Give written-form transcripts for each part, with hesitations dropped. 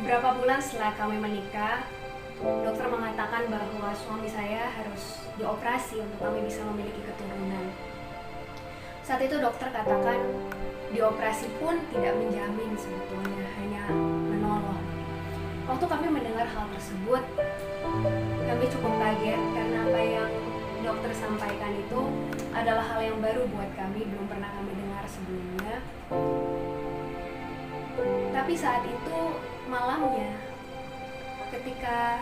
Beberapa bulan setelah kami menikah, dokter mengatakan bahwa suami saya harus dioperasi untuk kami bisa memiliki keturunan. Saat itu dokter katakan dioperasi pun tidak menjamin sebetulnya, hanya menolong. Waktu kami mendengar hal tersebut, kami cukup kaget karena apa yang dokter sampaikan itu adalah hal yang baru buat kami, belum pernah kami dengar sebelumnya. Tapi saat itu malamnya, ketika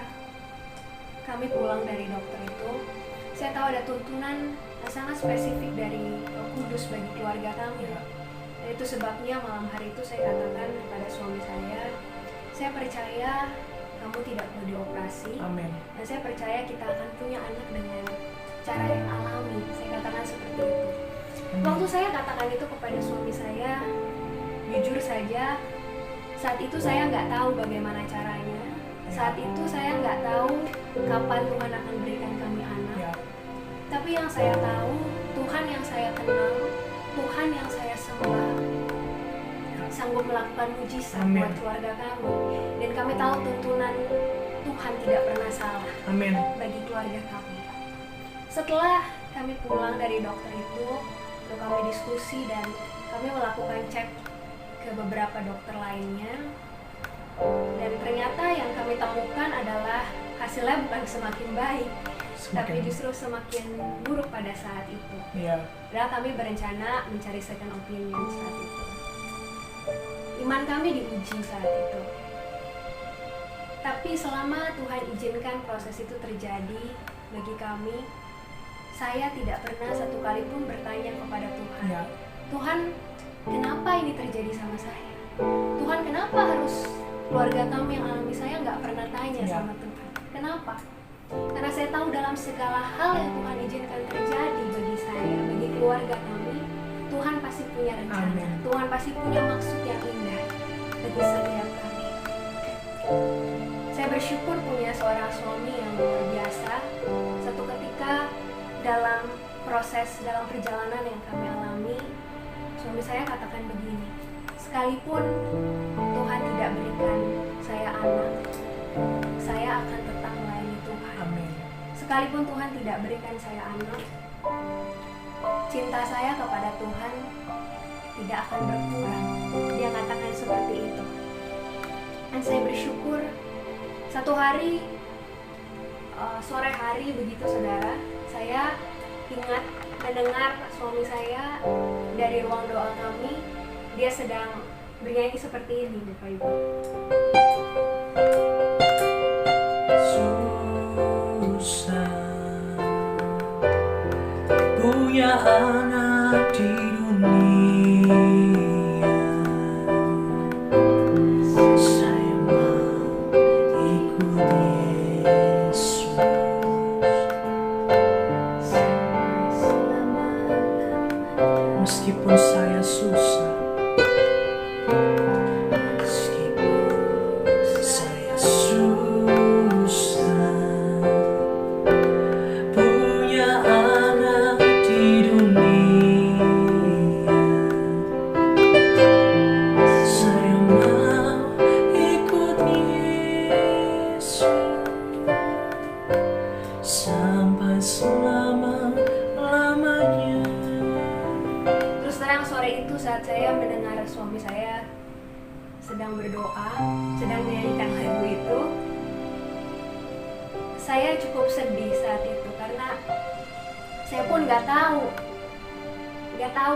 kami pulang dari dokter itu, saya tahu ada tuntunan yang sangat spesifik dari Roh Kudus bagi keluarga kami. Dan itu sebabnya malam hari itu saya katakan kepada suami saya percaya kamu tidak perlu dioperasi. Amin. Dan saya percaya kita akan punya anak dengan cara yang alami. Saya katakan seperti itu. Waktu saya katakan itu kepada suami saya, jujur saja, saat itu saya nggak tahu bagaimana caranya. Saat itu saya nggak tahu kapan Tuhan akan berikan kami anak. Tapi yang saya tahu, Tuhan yang saya kenal, Tuhan yang saya sembah, sanggup melakukan mujizat buat keluarga kami. Dan kami tahu tuntunan Tuhan tidak pernah salah. Amin. Bagi keluarga kami. Setelah kami pulang dari dokter itu, lalu kami diskusi dan kami melakukan cek ke beberapa dokter lainnya. Dan ternyata yang kami temukan adalah hasilnya bukan semakin baik, tapi justru semakin buruk pada saat itu. Padahal kami berencana mencari second opinion saat itu. Iman kami diuji saat itu. Tapi selama Tuhan izinkan proses itu terjadi bagi kami, saya tidak pernah satu kali pun bertanya kepada Tuhan, Tuhan, kenapa ini terjadi sama saya? Tuhan, kenapa harus keluarga kami yang alami? Saya nggak pernah tanya sama Tuhan. Kenapa? Karena saya tahu dalam segala hal yang Tuhan izinkan terjadi bagi saya, bagi keluarga kami, Tuhan pasti punya rencana. Tuhan pasti punya maksud yang indah bagi setiap kami. Saya bersyukur punya seorang suami yang luar biasa. Satu ketika dalam perjalanan yang kami alami, suami saya katakan begini, sekalipun Tuhan tidak berikan saya anak, saya akan tetap melayani Tuhan. Amin. Sekalipun Tuhan tidak berikan saya anak, cinta saya kepada Tuhan tidak akan berkurang. Dia katakan seperti itu. Dan saya bersyukur satu hari, sore hari begitu saudara, saya ingat mendengar suami saya dari ruang doa kami, dia sedang bernyanyi seperti ini, Bapak Ibu. Susah punya anak di dunia, saya mau ikut Yesus. Meskipun saya susah, saat saya mendengar suami saya sedang berdoa, sedang menyanyikan lagu itu, saya cukup sedih saat itu karena saya pun nggak tahu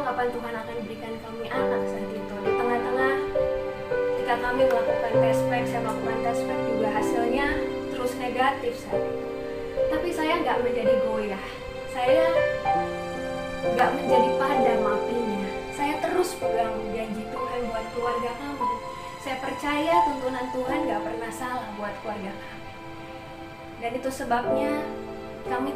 kapan Tuhan akan berikan kami anak saat itu. Di tengah-tengah ketika kami melakukan tes pack, saya melakukan tes pack juga hasilnya terus negatif saat itu. Tapi saya nggak menjadi goyah, saya nggak menjadi padam apinya. Saya terus pegang janji Tuhan buat keluarga kami. Saya percaya tuntunan Tuhan gak pernah salah buat keluarga kami. Dan itu sebabnya kami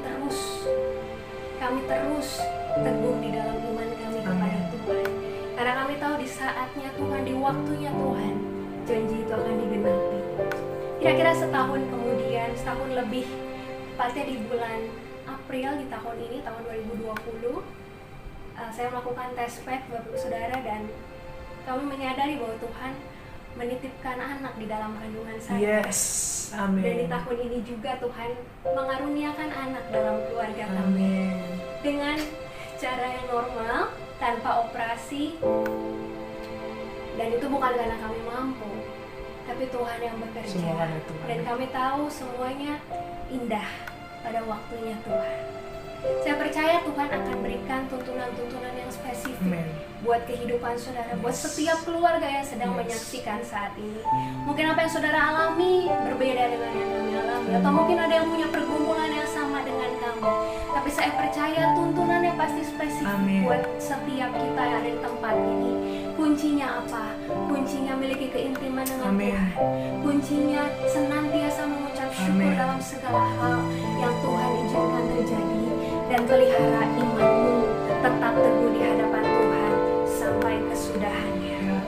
terus teguh di dalam iman kami kepada Tuhan. Karena kami tahu di saatnya Tuhan, di waktunya Tuhan, janji itu akan digenapi. Kira-kira setahun kemudian, setahun lebih, tepatnya di bulan April di tahun ini, tahun 2020, saya melakukan tes pack Bapak Saudara, dan kami menyadari bahwa Tuhan menitipkan anak di dalam kandungan saya. Yes. Dan di Amin. tahun ini juga Tuhan mengaruniakan anak dalam keluarga kami. Amin. Dengan cara yang normal, tanpa operasi. Dan itu bukan karena kami mampu, tapi Tuhan yang bekerja. Semua karena Tuhan. Dan kami tahu semuanya indah pada waktunya Tuhan. Saya percaya Tuhan akan berikan tuntunan-tuntunan yang spesifik Amin. buat kehidupan saudara, buat Yes. setiap keluarga yang sedang Yes. menyaksikan saat ini. Mungkin apa yang saudara alami berbeda dengan yang kami alami, atau mungkin ada yang punya pergumulan yang sama dengan kami. Tapi saya percaya tuntunannya pasti spesifik Amin. buat setiap kita yang ada di tempat ini. Kuncinya apa? Kuncinya miliki keintiman dengan Amin. Tuhan. Kuncinya senantiasa mengucap syukur Amin. dalam segala hal yang Tuhan izinkan terjadi, dan pelihara imanmu tetap teguh di hadapan Tuhan sampai kesudahannya. Ya.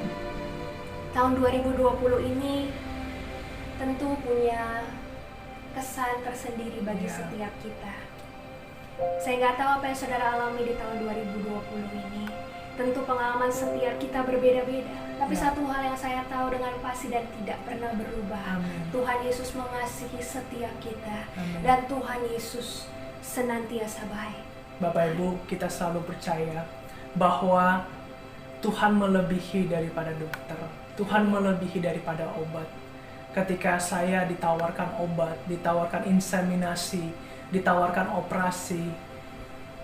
Tahun 2020 ini tentu punya kesan tersendiri bagi Ya. setiap kita. Saya nggak tahu apa yang saudara alami di tahun 2020 ini. Tentu pengalaman setiap kita berbeda-beda. Tapi Ya. satu hal yang saya tahu dengan pasti dan tidak pernah berubah, Amin. Tuhan Yesus mengasihi setiap kita. Amin. Dan Tuhan Yesus senantiasa baik. Bapak Ibu, kita selalu percaya bahwa Tuhan melebihi daripada dokter. Tuhan melebihi daripada obat. Ketika saya ditawarkan obat, ditawarkan inseminasi, ditawarkan operasi,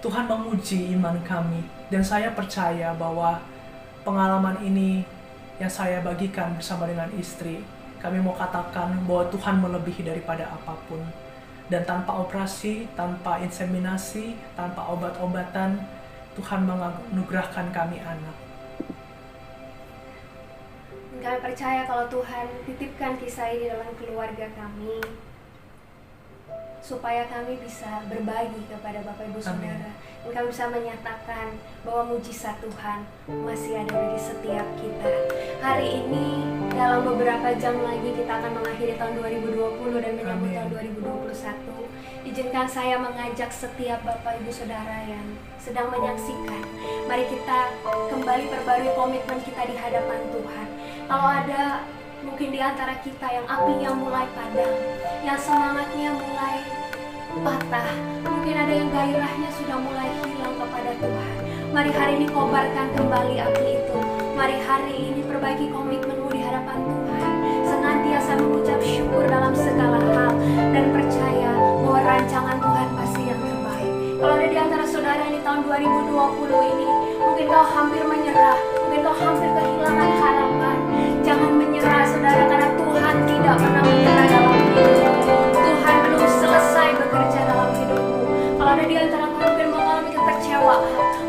Tuhan menguji iman kami. Dan saya percaya bahwa pengalaman ini yang saya bagikan bersama dengan istri, kami mau katakan bahwa Tuhan melebihi daripada apapun. Dan tanpa operasi, tanpa inseminasi, tanpa obat-obatan, Tuhan menganugerahkan kami anak. Kami percaya kalau Tuhan titipkan kisah ini dalam keluarga kami, supaya kami bisa berbagi kepada Bapak Ibu Saudara. Dan kami bisa menyatakan bahwa mujizat Tuhan masih ada bagi setiap kita. Hari ini, dalam beberapa jam lagi kita akan mengakhiri tahun 2020 dan menyambut Amin. tahun 2021. Izinkan saya mengajak setiap Bapak Ibu Saudara yang sedang menyaksikan, mari kita kembali perbarui komitmen kita di hadapan Tuhan. Kalau ada mungkin di antara kita yang apinya mulai padam, yang semangatnya mulai patah, mungkin ada yang gairahnya sudah mulai hilang kepada Tuhan. Mari hari ini kobarkan kembali api itu. Mari hari ini perbaiki komitmenmu di hadapan Tuhan. Senantiasa mengucap syukur dalam segala hal dan percaya bahwa rancangan Tuhan pasti yang terbaik. Kalau ada di antara saudara yang di tahun 2020 ini, mungkin kau hampir menyerah, mungkin kau hampir kehilangan harapan. Jangan menyerah saudara, karena Tuhan tidak pernah menyerah dalam hidupmu. Tuhan belum selesai bekerja dalam hidupmu. Kalau ada di antara kau mungkin mengalami kekecewaan,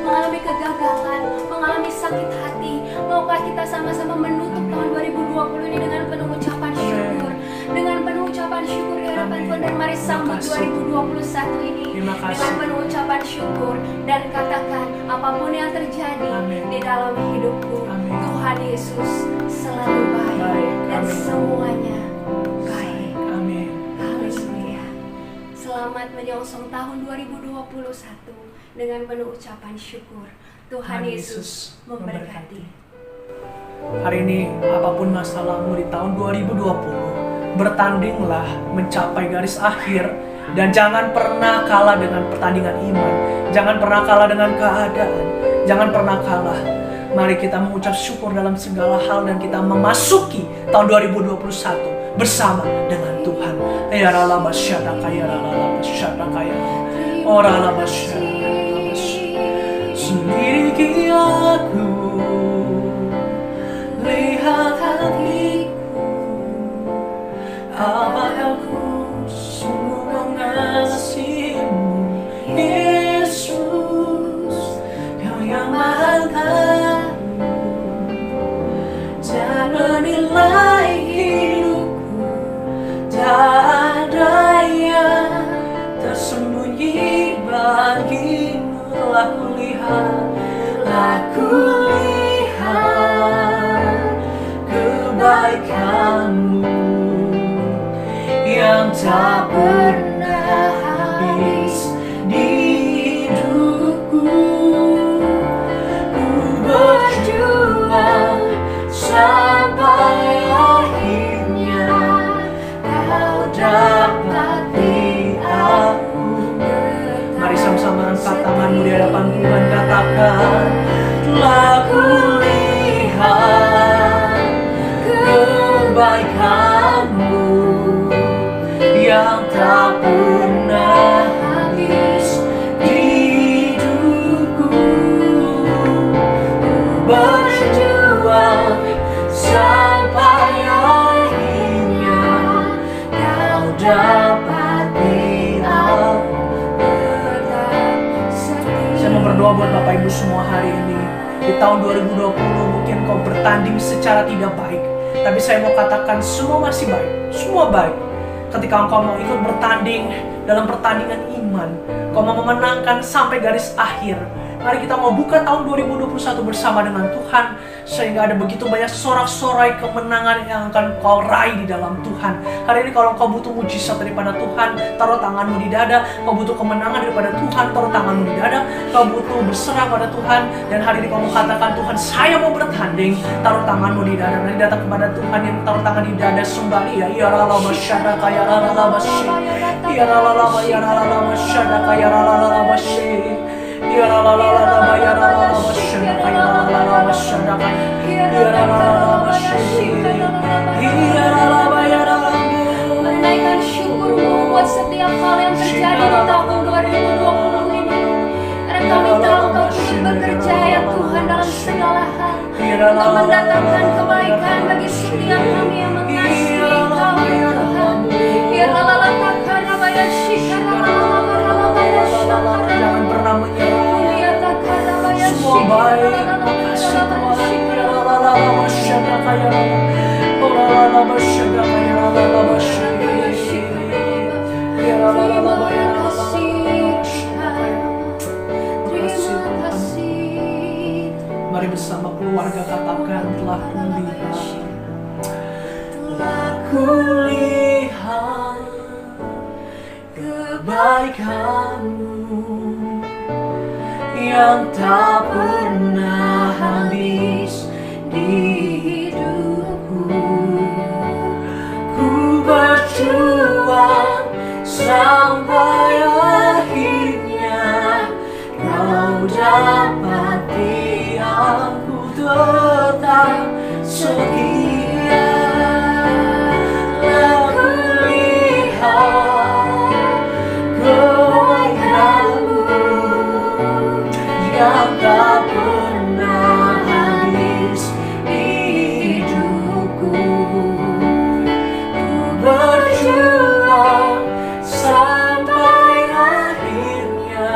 mengalami kegagalan, mengalami sakit hati, maukah kita sama-sama menutup tahun 2020 ini dengan penuh ucapan syukur, dengan penuh ucapan syukur di hadapan Tuhan, dan mari sambut 2021 ini dengan penuh ucapan syukur dan katakan apapun yang terjadi di dalam hidupku, Tuhan Yesus selalu baik dan semuanya baik. Amin. Haleluya. Selamat menyongsong tahun 2021 dengan penuh ucapan syukur. Tuhan Yesus memberkati. Hari ini, apapun masalahmu di tahun 2020, bertandinglah mencapai garis akhir dan jangan pernah kalah dengan pertandingan iman. Jangan pernah kalah dengan keadaan. Jangan pernah kalah. Mari kita mengucap syukur dalam segala hal dan kita memasuki tahun 2021 bersama dengan Tuhan. Ya Allah masyadaka, ya Allah masyadaka, ya Allah masyadaka. Selidiki aku, lihat hatiku, apakah ku sungguh mengasihimu, Yesus, Kau yang Maha Tahu dan menilai hidupku. Tak ada yang tersembunyi bagimu. Aku lihat kebaikanmu yang tak pernah habis di hidupku. Ku berjuang sampai berkat, telah kulihat kebaikan-Mu yang tak pernah habis di hidupku. Berjuang sampai akhirnya Kau dapati aku tetap setia. Saya mau berdoa buat Bapak Ibu semua hari ini. Di tahun 2020 mungkin kau bertanding secara tidak baik, tapi saya mau katakan semua masih baik, semua baik. Ketika engkau mau ikut bertanding dalam pertandingan iman, kau mau memenangkan sampai garis akhir. Mari kita mau buka tahun 2021 bersama dengan Tuhan, sehingga ada begitu banyak sorak-sorai kemenangan yang akan kau raih di dalam Tuhan. Hari ini kalau kau butuh mujizat daripada Tuhan, taruh tanganmu di dada. Kau butuh kemenangan daripada Tuhan, taruh tanganmu di dada. Kau butuh berserah pada Tuhan, dan hari ini kau mau katakan, Tuhan saya mau bertanding, taruh tanganmu di dada. Nanti datang kepada Tuhan yang taruh tangan di dada, sembah Dia. Ya Allah masyadaka, ya Allah masyi, ya Allah ya Allah masyadaka, ya Allah masyi. Ya la la la la la ya la la la masyadaka, ya la la la masyadaka, ya la la la masyi, ya la la la ya la la. Menaikkan syukur-Mu buat setiap hal yang terjadi di tahun 2020 ini. Karena kami tahu Kau turut bekerja ya Tuhan dalam segala hal untuk mendatangkan kebaikan bagi setiap kami yang mengasihi Kau ya Tuhan. Ya la la la takara baya shikara la la la baya shakara. Jangan pernah menyerah. Semua baik, makasih Tuhan. Ya la la la la masyadaka, ya la la. Oh la la la masyadaka, ya la la la masyi. Ya la la la la ya la la la. Terima kasih. Mari bersama keluarga katakan, telah kulihat kebaikan-Mu yang tak pernah habis di hidupku. Ku berjuang sampai akhirnya Kau dapati aku tetap setia. Aku lihat kebaikan-Mu yang tak pernah habis di hidupku. Ku berjuang sampai akhirnya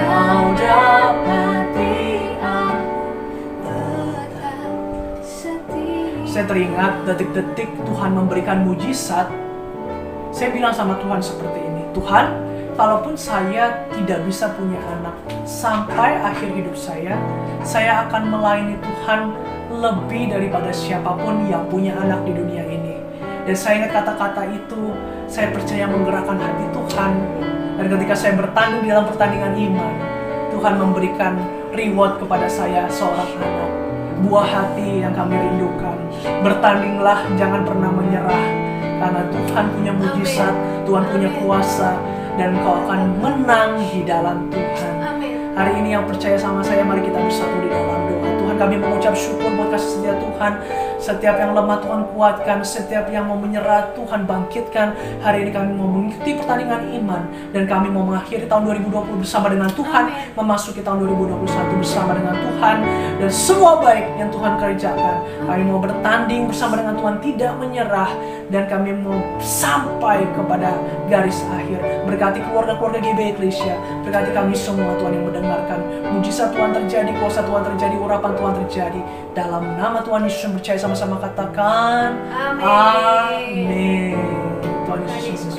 Kau dapati aku tetap setia. Saya teringat detik-detik Tuhan memberikan mujizat. Saya bilang sama Tuhan seperti ini, Tuhan, kalaupun saya tidak bisa punya anak sampai akhir hidup saya akan melayani Tuhan lebih daripada siapapun yang punya anak di dunia ini. Dan saya ingat kata-kata itu, saya percaya menggerakkan hati Tuhan. Dan ketika saya bertanding dalam pertandingan iman, Tuhan memberikan reward kepada saya seorang anak. Buah hati yang kami rindukan. Bertandinglah, jangan pernah menyerah. Karena Tuhan punya mujizat, Tuhan punya kuasa, dan kau akan menang di dalam Tuhan. Hari ini yang percaya sama saya, mari kita bersatu di dalam doa. Tuhan, kami mengucap syukur buat kasih setia Tuhan. Setiap yang lemah Tuhan kuatkan, setiap yang mau menyerah Tuhan bangkitkan. Hari ini kami mau mengikuti pertandingan iman, dan kami mau mengakhiri tahun 2020 bersama dengan Tuhan, memasuki tahun 2021 bersama dengan Tuhan, dan semua baik yang Tuhan kerjakan. Kami mau bertanding bersama dengan Tuhan, tidak menyerah, dan kami mau sampai kepada garis akhir. Berkati keluarga-keluarga GBI Eklesia, berkati kami semua Tuhan yang mendengarkan. Mujizat Tuhan terjadi, kuasa Tuhan terjadi, urapan Tuhan terjadi. Dalam nama Tuhan Yesus yang percaya, sama-sama katakan amin. Tuhan Yesus.